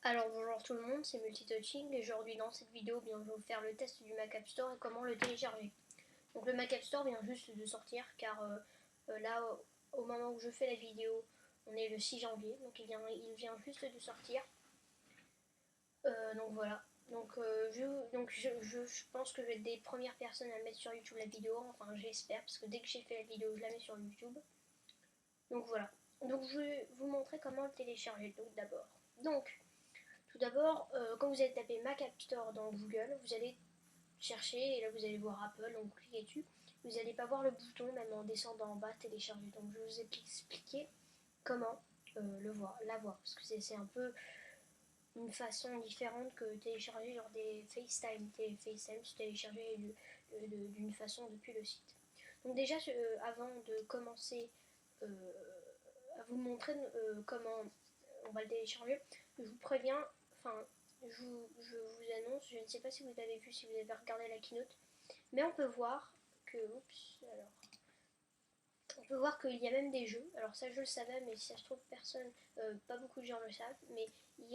Alors bonjour tout le monde, c'est Multitouching et aujourd'hui dans cette vidéo je vais vous faire le test du Mac App Store et comment le télécharger. Donc le Mac App Store vient juste de sortir car là au moment où je fais la vidéo on est le 6 janvier donc il vient juste de sortir. Donc voilà, je pense que je vais être des premières personnes à mettre sur YouTube la vidéo, enfin j'espère parce que dès que j'ai fait la vidéo je la mets sur YouTube. Donc voilà, donc je vais vous montrer comment le télécharger donc d'abord. Donc tout d'abord, quand vous allez taper Mac App Store dans Google, vous allez chercher et là vous allez voir Apple, donc vous cliquez dessus. Vous n'allez pas voir le bouton, même en descendant en bas, télécharger. Donc je vais vous expliquer comment la voir, parce que c'est un peu une façon différente que télécharger genre des FaceTime. FaceTime, c'est télécharger d'une façon depuis le site. Donc déjà, avant de commencer à vous montrer comment on va le télécharger, je vous préviens, enfin, je vous annonce, je ne sais pas si vous avez vu, si vous avez regardé la keynote, mais on peut voir que, on peut voir qu'il y a même des jeux. Alors ça je le savais, mais si ça se trouve personne, pas beaucoup de gens le savent, mais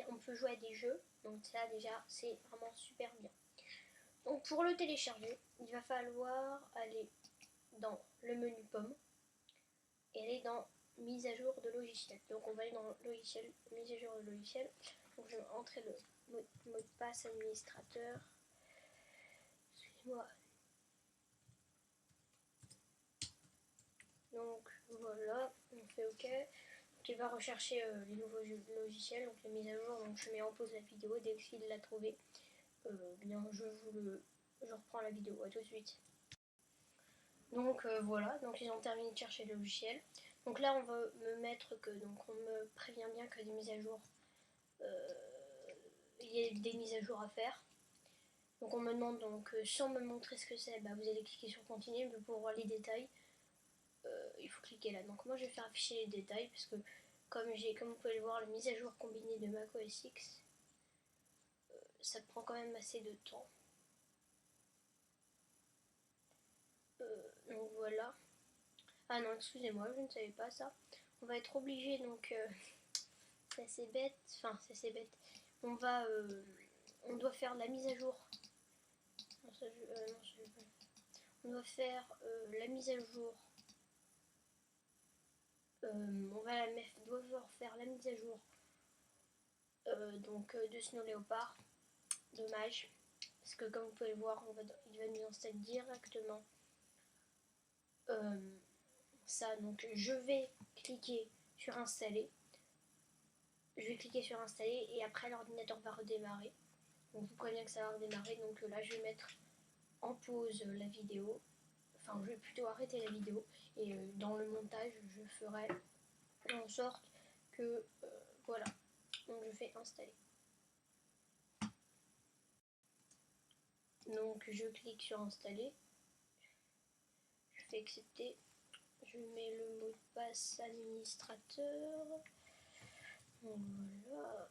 on peut jouer à des jeux, donc ça déjà c'est vraiment super bien. Donc pour le télécharger, il va falloir aller dans le menu pomme et aller dans mise à jour de logiciel. Donc on va aller dans logiciel, mise à jour de logiciel. Donc je vais entrer le mot de passe administrateur. Excusez-moi. Donc voilà, on fait OK. Donc, il va rechercher les nouveaux logiciels, donc les mises à jour. Donc je mets en pause la vidéo. Dès qu'il l'a trouvé, bien je reprends la vidéo. À tout de suite. Donc voilà, donc ils ont terminé de chercher le logiciel. Donc là on va me mettre que, donc on me prévient bien que des mises à jour, il y a des mises à jour à faire. Donc on me demande, donc sans me montrer ce que c'est, bah, vous allez cliquer sur continuer, mais pour voir les détails, il faut cliquer là. Donc moi je vais faire afficher les détails parce que comme vous pouvez le voir, la mise à jour combinée de macOS X, ça prend quand même assez de temps. Donc voilà. Ah non, excusez-moi, je ne savais pas ça. On va être obligé, donc c'est assez bête. Enfin, c'est assez bête. On doit faire la mise à jour. Non, on doit faire la mise à jour. On va devoir faire la mise à jour de Snow Leopard. Dommage. Parce que comme vous pouvez le voir, il va nous installer directement ça. Donc je vais cliquer sur installer. Je vais cliquer sur installer et après l'ordinateur va redémarrer. Donc vous prévenez que ça va redémarrer. Donc là je vais mettre en pause la vidéo. Enfin je vais plutôt arrêter la vidéo. Et dans le montage je ferai en sorte que voilà. Donc je fais installer. Donc je clique sur installer. Je fais accepter. Je mets le mot de passe administrateur. Voilà.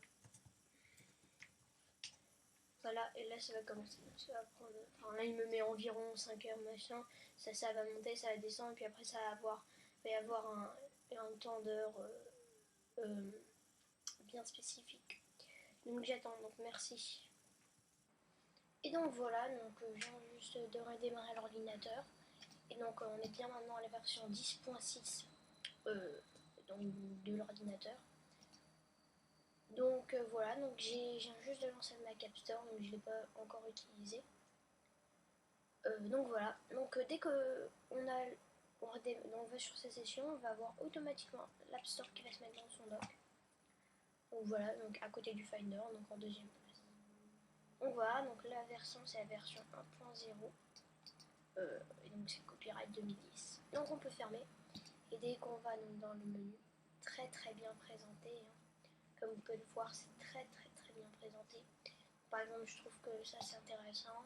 Voilà, et là ça va commencer. Ça va prendre, enfin, là il me met environ 5 heures machin. Ça va monter, ça va descendre, puis après ça va y avoir un temps d'heure bien spécifique. Donc j'attends, donc merci. Et donc voilà, donc je viens juste de redémarrer l'ordinateur. Et donc on est bien maintenant à la version 10.6 de l'ordinateur. Donc voilà, donc j'ai juste de lancer le Mac App Store, donc je ne l'ai pas encore utilisé. Donc voilà, donc dès que on va sur cette session, on va avoir automatiquement l'App Store qui va se mettre dans son dock. Donc voilà, donc à côté du Finder, donc en deuxième place. Donc voilà, donc la version c'est la version 1.0. Et donc c'est copyright 2010. Donc on peut fermer. Et dès qu'on va dans le menu, très bien présenté. Hein. Comme vous pouvez le voir, c'est très bien présenté. Par exemple, je trouve que ça c'est intéressant.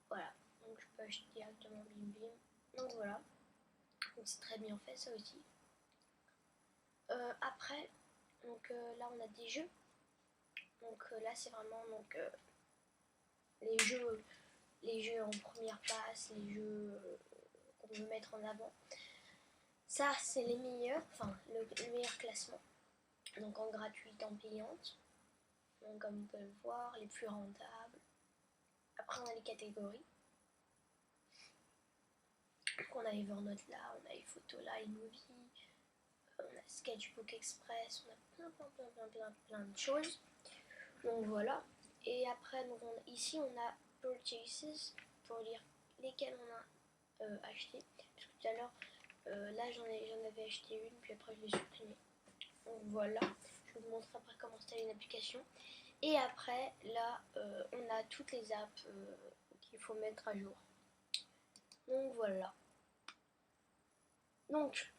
Voilà, donc je peux acheter directement Bim Bim. Donc voilà, donc c'est très bien fait ça aussi. Après, donc là on a des jeux. Donc là c'est vraiment donc les jeux en première place, les jeux qu'on veut mettre en avant. Ça c'est les meilleurs, enfin le meilleur classement. Donc en gratuite, en payante. Donc comme vous pouvez le voir, les plus rentables. Après on a les catégories. Donc on a Evernote là, on a iPhoto là, iMovie, on a Sketchbook Express, on a plein de choses. Donc voilà. Et après donc ici on a Purchases pour dire lesquels on a acheté. Parce que tout à l'heure là j'en avais acheté une puis après je l'ai supprimée. Donc voilà. Je vais vous montrer après comment installer une application. Et après là on a toutes les apps qu'il faut mettre à jour. Donc voilà. Donc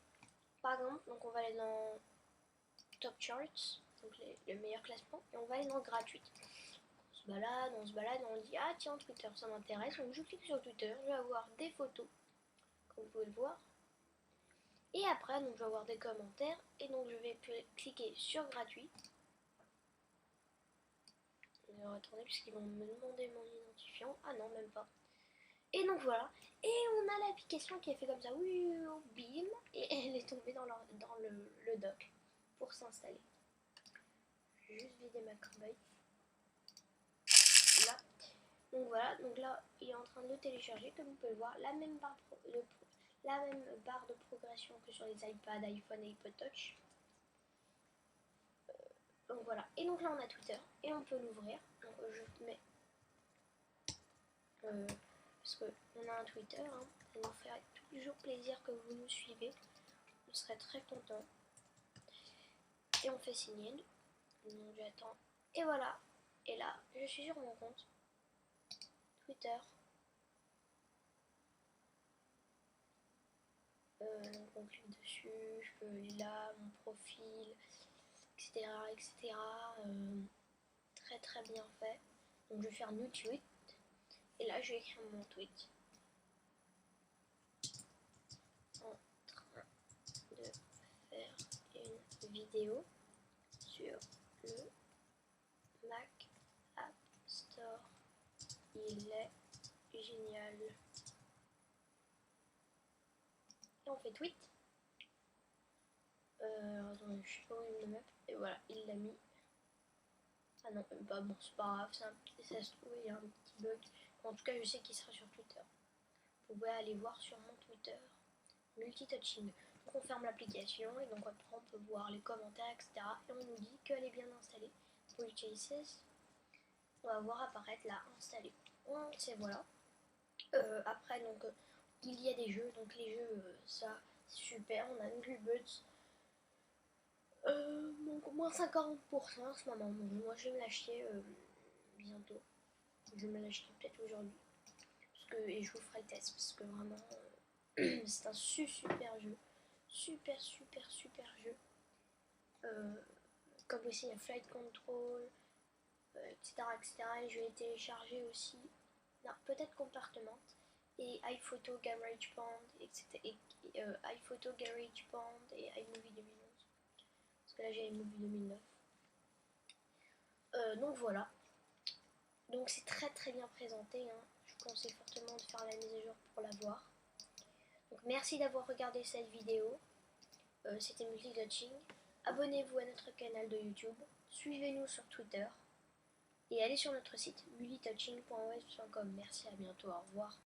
par exemple, donc on va aller dans Top Charts, donc le meilleur classement, et on va aller dans gratuite. On se balade, on dit ah tiens Twitter ça m'intéresse, donc je clique sur Twitter, je vais avoir des photos, comme vous pouvez le voir. Et après donc je vais avoir des commentaires et donc je vais cliquer sur gratuit. Je vais retourner puisqu'ils vont me demander mon identifiant. Ah non même pas. Et donc voilà. Et on a l'application qui est fait comme ça, oui, bim, et elle est tombée dans le dock pour s'installer. Je vais juste vider ma corbeille. Là. Donc voilà, donc là il est en train de le télécharger, comme vous pouvez le voir, la même barre de progression que sur les iPad, iPhone et iPod Touch. Donc voilà, et donc là on a Twitter, et on peut l'ouvrir. Donc je mets, parce qu'on a un Twitter, hein, ça nous ferait toujours plaisir que vous nous suivez, on serait très content. Et on fait signer, donc j'attends, et voilà, et là je suis sur mon compte Twitter. Donc on clique dessus, je peux aller là, mon profil, etc. etc. Très très bien fait. Donc je vais faire new tweet. Et là je vais écrire mon tweet. En train de faire une vidéo sur le Mac App Store. Il est génial. Et on fait tweet. Attendez, je sais pas où il me le met. Et voilà, il l'a mis. Ah non, bah bon, c'est pas grave, ça se trouve, il y a un petit bug. En tout cas, je sais qu'il sera sur Twitter. Vous pouvez aller voir sur mon Twitter, multitouching. Donc on ferme l'application et donc après on peut voir les commentaires, etc. Et on nous dit qu'elle est bien installée. Purchases, on va voir apparaître là, installée. C'est voilà. Après, donc, il y a des jeux. Donc les jeux, ça, c'est super. On a Angry Birds. Donc moins 50% en ce moment. Donc, moi je vais me l'acheter bientôt. Je vais me l'acheter peut-être aujourd'hui. Et je vous ferai le test parce que vraiment c'est un super jeu. Super jeu. Comme aussi il y a Flight Control, etc., etc. Et je vais télécharger aussi. Non, peut-être Compartment. Et iPhoto GarageBand, etc. Et iPhoto GarageBand et iMovie 2011. Parce que là j'ai iMovie 2009. Donc voilà. Donc c'est très très bien présenté. Hein. Je vous conseille fortement de faire la mise à jour pour l'avoir. Donc merci d'avoir regardé cette vidéo. C'était Multitouching. Abonnez-vous à notre canal de YouTube. Suivez-nous sur Twitter. Et allez sur notre site multitouching.web.com. Merci, à bientôt, au revoir.